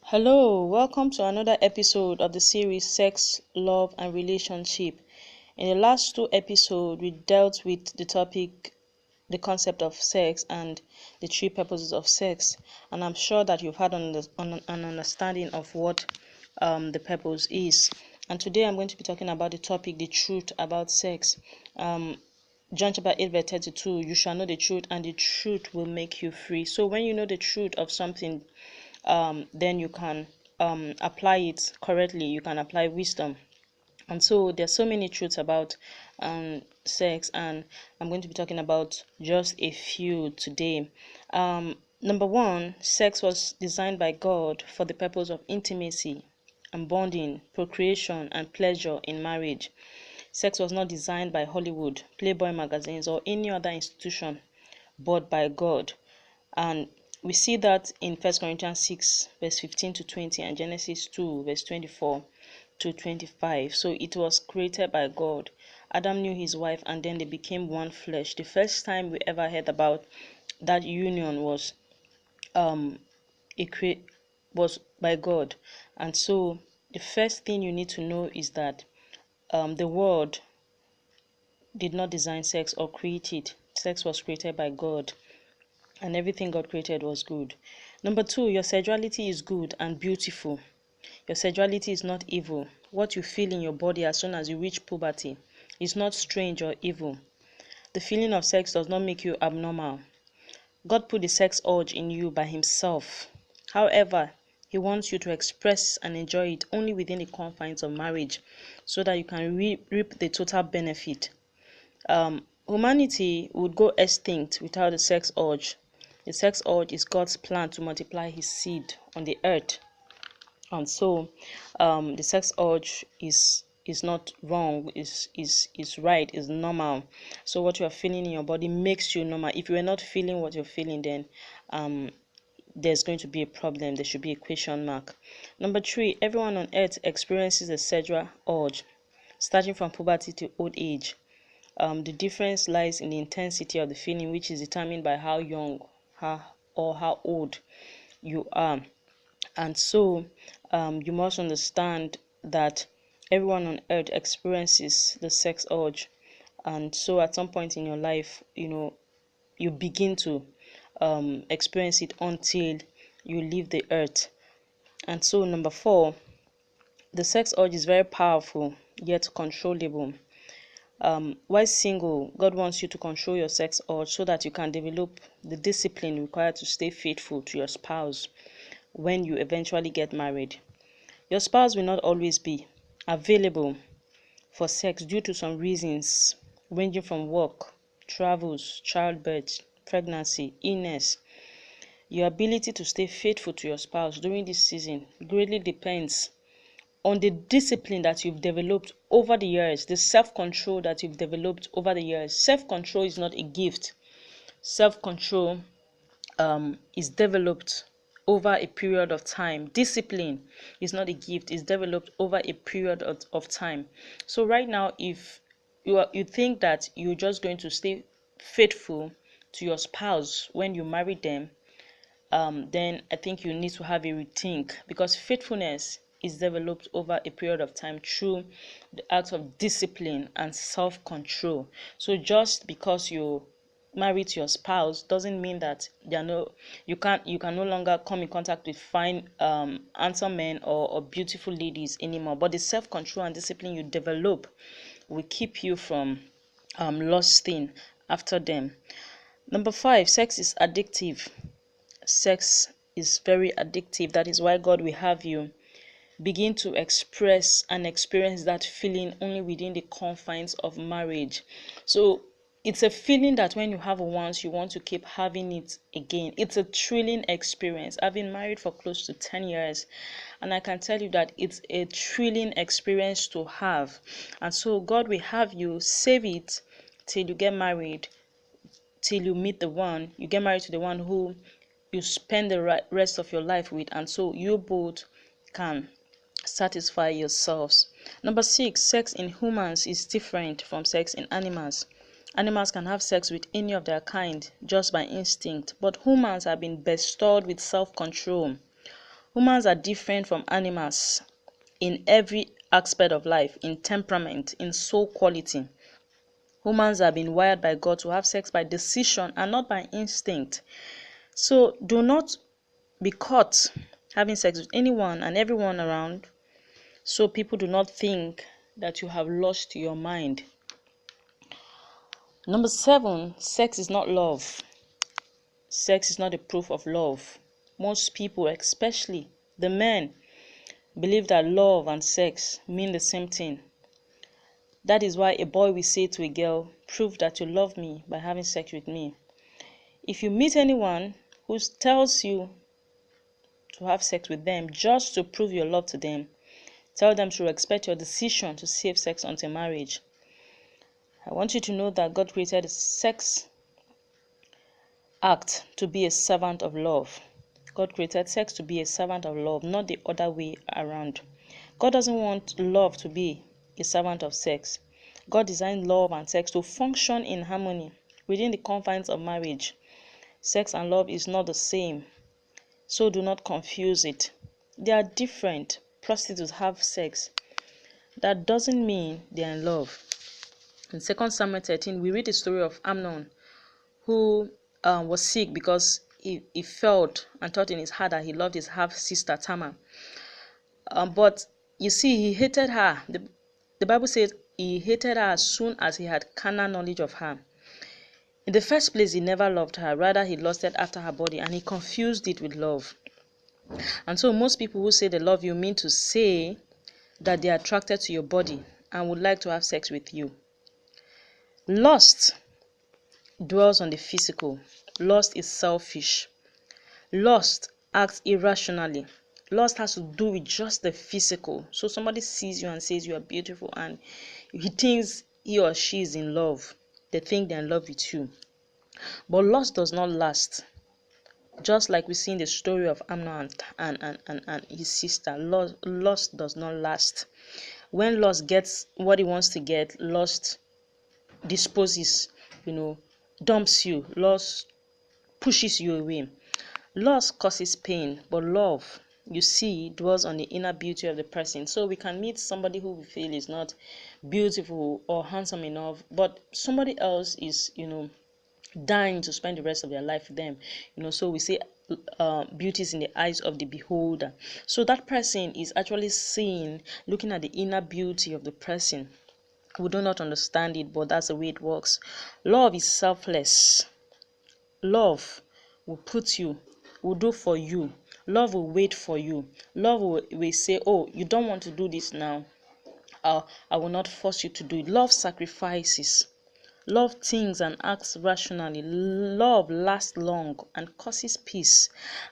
Hello, welcome to another episode of the series Sex, Love and Relationship. In the last two episodes, we dealt with the topic, the concept of sex and the three purposes of sex. And I'm sure that you've had an understanding of what the purpose is. And today I'm going to be talking about the topic, the truth about sex. John chapter 8 verse 32, you shall know the truth and the truth will make you free. So when you know the truth of something, then you can apply it correctly. You can apply wisdom. And so there's so many truths about sex, and I'm going to be talking about just a few today. Number one, sex was designed by God for the purpose of intimacy and bonding, procreation, and pleasure in marriage. Sex was not designed by Hollywood, Playboy magazines, or any other institution, but by God. And we see that in 1 Corinthians 6 verse 15 to 20 and Genesis 2 verse 24 to 25. So it was created by God. Adam knew his wife and then they became one flesh. The first time we ever heard about that union was was by God. And so the first thing you need to know is that the world did not design sex or create it. Sex was created by God, and everything God created was good. Number two, your sexuality is good and beautiful. Your sexuality is not evil. What you feel in your body as soon as you reach puberty is not strange or evil. The feeling of sex does not make you abnormal. God put the sex urge in you by himself. However, he wants you to express and enjoy it only within the confines of marriage so that you can reap the total benefit. Humanity would go extinct without the sex urge. The sex urge is God's plan to multiply his seed on the earth. And so the sex urge is not wrong, is right, is normal. So what you are feeling in your body makes you normal. If you are not feeling what you're feeling, then there's going to be a problem. There should be a question mark. Number three, everyone on earth experiences a sexual urge, starting from puberty to old age. The difference lies in the intensity of the feeling, which is determined by how young or how old you are. And so you must understand that everyone on earth experiences the sex urge. And so at some point in your life, you begin to experience it until you leave the earth. And so number four, the sex urge is very powerful yet controllable. While single, God wants you to control your sex urge so that you can develop the discipline required to stay faithful to your spouse when you eventually get married. Your spouse will not always be available for sex due to some reasons ranging from work, travels, childbirth, pregnancy, illness. Your ability to stay faithful to your spouse during this season greatly depends on the discipline that you've developed over the years, the self-control that you've developed over the years. Self-control is not a gift. Self-control is developed over a period of time. Discipline is not a gift, it's developed over a period of time. So right now, if you think that you're just going to stay faithful to your spouse when you marry them, then I think you need to have a rethink, because faithfulness is developed over a period of time through the act of discipline and self-control. So just because you married to your spouse doesn't mean that you can no longer come in contact with fine handsome men or beautiful ladies anymore. But the self-control and discipline you develop will keep you from lusting after them. Number five, sex is addictive. Sex is very addictive. That is why God will have you begin to express and experience that feeling only within the confines of marriage. So it's a feeling that when you have it once, you want to keep having it again. It's a thrilling experience. I've been married for close to 10 years, and I can tell you that it's a thrilling experience to have. And so God will have you save it till you get married, till you meet the one, you get married to the one who you spend the rest of your life with, and so you both can satisfy yourselves. Number six, sex in humans is different from sex in animals. Animals can have sex with any of their kind just by instinct, but humans have been bestowed with self-control. Humans are different from animals in every aspect of life, in temperament, in soul quality. Humans have been wired by God to have sex by decision and not by instinct. So do not be caught having sex with anyone and everyone around, so people do not think that you have lost your mind. Number 7, sex is not love. Sex is not a proof of love. Most people, especially the men, believe that love and sex mean the same thing. That is why a boy will say to a girl, prove that you love me by having sex with me. If you meet anyone who tells you to have sex with them just to prove your love to them, tell them to respect your decision to save sex until marriage. I want you to know that God created the sex act to be a servant of love. God created sex to be a servant of love, not the other way around. God doesn't want love to be a servant of sex. God designed love and sex to function in harmony within the confines of marriage. Sex and love is not the same, so do not confuse it. They are different. Prostitutes have sex. That doesn't mean they are in love. In 2 Samuel 13, we read the story of Amnon, who was sick because he felt and thought in his heart that he loved his half-sister Tamar. But you see, he hated her. The Bible says he hated her as soon as he had carnal knowledge of her. In the first place, he never loved her. Rather, he lusted after her body, and he confused it with love. And so most people who say they love you mean to say that they are attracted to your body and would like to have sex with you. Lust dwells on the physical. Lust is selfish. Lust acts irrationally. Lust has to do with just the physical. So somebody sees you and says you are beautiful and he thinks he or she is in love. They think they're in love with you. But lust does not last. Just like we see in the story of Amnon and his sister, lust does not last. When lust gets what he wants to get, lust disposes, dumps you. Lust pushes you away. Lust causes pain, but love, you see, dwells on the inner beauty of the person. So we can meet somebody who we feel is not beautiful or handsome enough, but somebody else is, dying to spend the rest of their life with them. So we say beauty is in the eyes of the beholder. So that person is actually looking at the inner beauty of the person. We do not understand it, but that's the way it works. Love is selfless. Love will do for you. Love will wait for you. Love will say, oh, you don't want to do this now. I will not force you to do it. Love sacrifices. Love thinks and acts rationally. Love lasts long and causes peace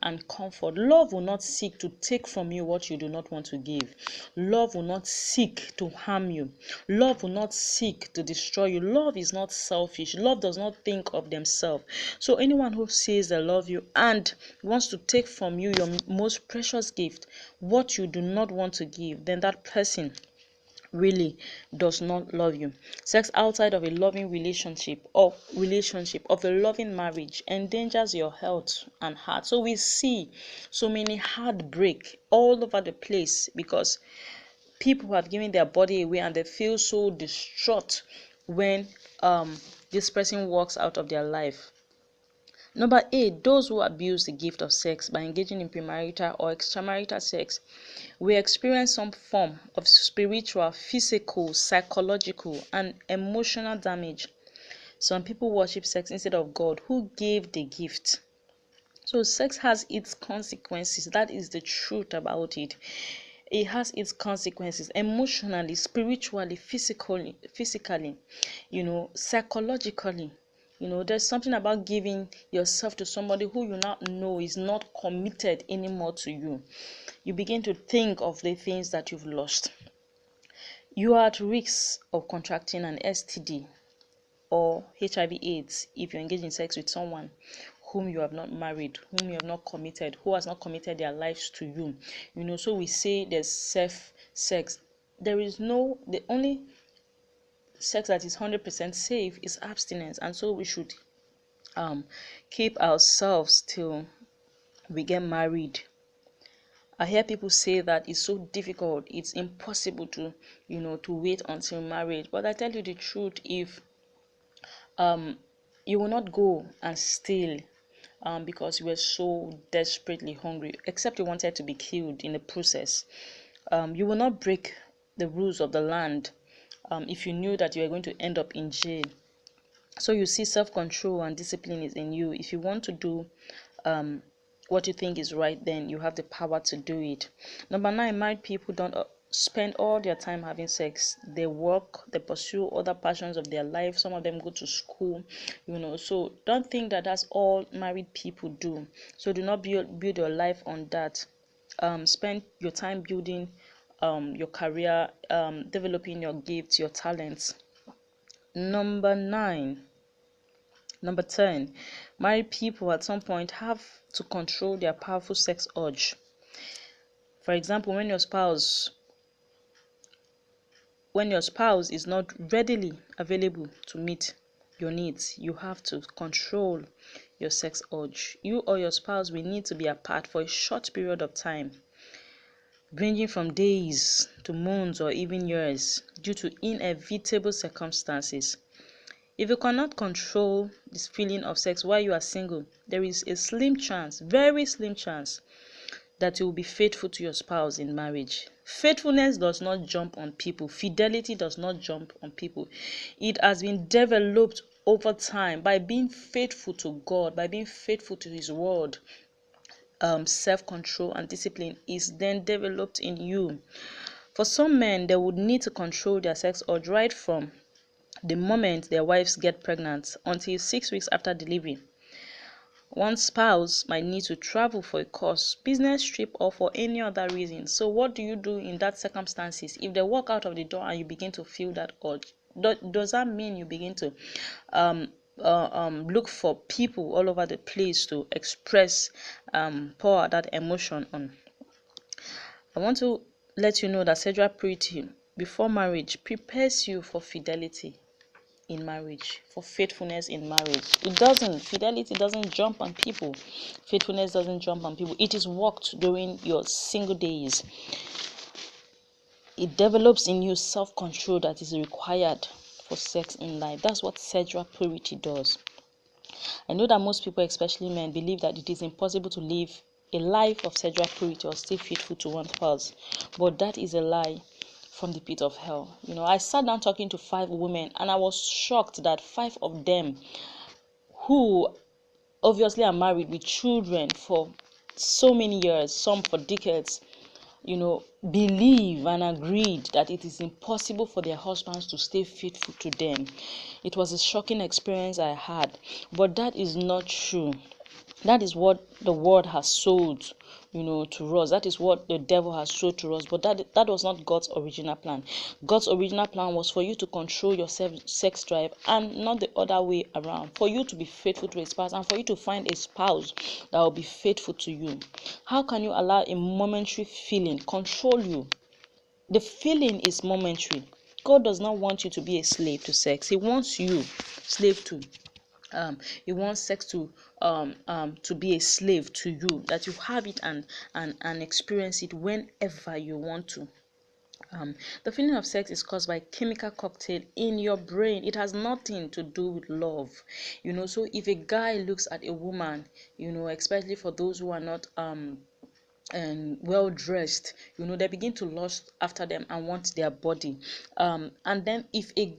and comfort. Love will not seek to take from you what you do not want to give. Love will not seek to harm you. Love will not seek to destroy you. Love is not selfish. Love does not think of themselves. So anyone who says they love you and wants to take from you your most precious gift, what you do not want to give, then that person really does not love you. Sex outside of a loving relationship of a loving marriage endangers your health and heart. So we see so many heartbreak all over the place because people have given their body away and they feel so distraught when this person walks out of their life. Number 8, those who abuse the gift of sex by engaging in premarital or extramarital sex will experience some form of spiritual, physical, psychological, and emotional damage. Some people worship sex instead of God, who gave the gift. So sex has its consequences. That is the truth about it. It has its consequences emotionally, spiritually, physically, psychologically. There's something about giving yourself to somebody who you now know is not committed anymore to you. You begin to think of the things that you've lost. You are at risk of contracting an STD or HIV/AIDS if you engage in sex with someone whom you have not married, whom you have not committed, who has not committed their lives to you. So we say there's safe sex. The only sex that is 100% safe is abstinence, and so we should keep ourselves till we get married I hear people say that it's so difficult, it's impossible to, to wait until marriage. But I tell you the truth, if you will not go and steal because you were so desperately hungry, except you wanted to be killed in the process. You will not break the rules of the land if you knew that you were going to end up in jail. So you see, self-control and discipline is in you. If you want to do what you think is right, then you have the power to do it. Number 9, married people don't spend all their time having sex. They work, they pursue other passions of their life. Some of them go to school, so don't think that that's all married people do. So do not build your life on that. Spend your time building your career, developing your gifts, your talents. Number 10, married people at some point have to control their powerful sex urge. For example, when your spouse is not readily available to meet your needs, you have to control your sex urge. You or your spouse will need to be apart for a short period of time, ranging from days to months or even years, due to inevitable circumstances. If you cannot control this feeling of sex while you are single, there is a slim chance, very slim chance, that you will be faithful to your spouse in marriage. Faithfulness does not jump on people. Fidelity does not jump on people. It has been developed over time by being faithful to God, by being faithful to His word. Self-control and discipline is then developed in you. For some men, they would need to control their sex urge right from the moment their wives get pregnant until 6 weeks after delivery. One spouse might need to travel for a course, business trip, or for any other reason. So what do you do in that circumstances? If they walk out of the door and you begin to feel that urge, does that mean you begin to look for people all over the place to express, pour that emotion on? I want to let you know that sexual purity before marriage prepares you for fidelity in marriage, for faithfulness in marriage. Fidelity doesn't jump on people. Faithfulness doesn't jump on people. It is worked during your single days. It develops in you self-control that is required for sex in life. That's what sexual purity does. I know that most people, especially men, believe that it is impossible to live a life of sexual purity or stay faithful to one spouse, but that is a lie from the pit of hell. I sat down talking to 5 women, and I was shocked that 5 of them, who obviously are married with children for so many years, some for decades, believe and agreed that it is impossible for their husbands to stay faithful to them. It was a shocking experience I had, but that is not true. That is what the world has sold, to us. That is what the devil has sold to us. But that was not God's original plan. God's original plan was for you to control your sex drive, and not the other way around. For you to be faithful to a spouse, and for you to find a spouse that will be faithful to you. How can you allow a momentary feeling control you? The feeling is momentary. God does not want you to be a slave to sex. He wants you slave to he wants sex to be a slave to you, that you have it and experience it whenever you want to. The feeling of sex is caused by a chemical cocktail in your brain. It has nothing to do with love. So if a guy looks at a woman, especially for those who are not and well dressed, they begin to lust after them and want their body. And then if a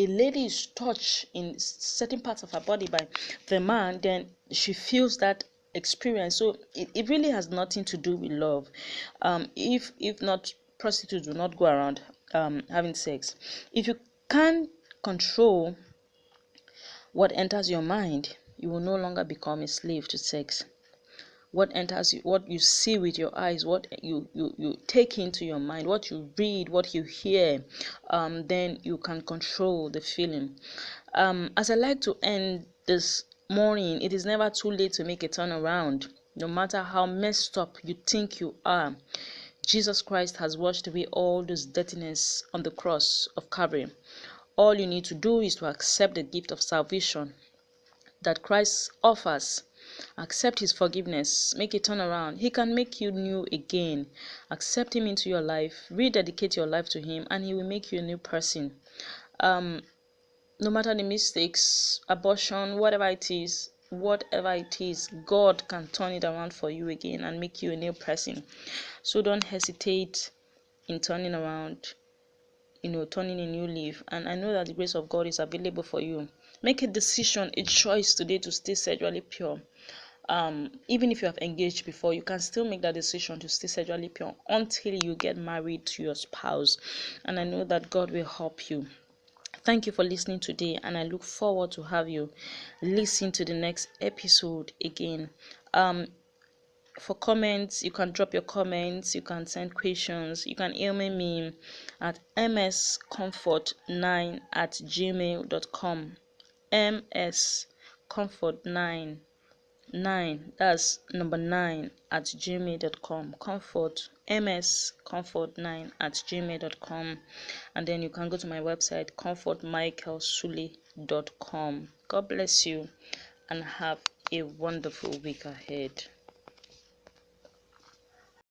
lady is touched in certain parts of her body by the man, then she feels that experience. So it really has nothing to do with love. If not, prostitutes do not go around having sex. If you can't control what enters your mind, you will no longer become a slave to sex. What enters you, what you see with your eyes, what you take into your mind, what you read, what you hear, then you can control the feeling. As I like to end this morning, it is never too late to make a turnaround. No matter how messed up you think you are, Jesus Christ has washed away all this dirtiness on the cross of Calvary. All you need to do is to accept the gift of salvation that Christ offers Accept his forgiveness. Make a turnaround. He can make you new again. Accept him into your life. Rededicate your life to him, and he will make you a new person. No matter the mistakes, abortion, whatever it is, God can turn it around for you again and make you a new person. So don't hesitate in turning around, turning a new leaf. And I know that the grace of God is available for you. Make a decision, a choice today to stay sexually pure. Even if you have engaged before, you can still make that decision to stay sexually pure until you get married to your spouse. And I know that God will help you. Thank you for listening today, and I look forward to have you listen to the next episode again. For comments, you can drop your comments, you can send questions, you can email me at mscomfort9@gmail.com. mscomfort9, that's number 9 at gmail.com. mscomfort9@gmail.com. And then you can go to my website, comfortmichaelsule.com. God bless you and have a wonderful week ahead.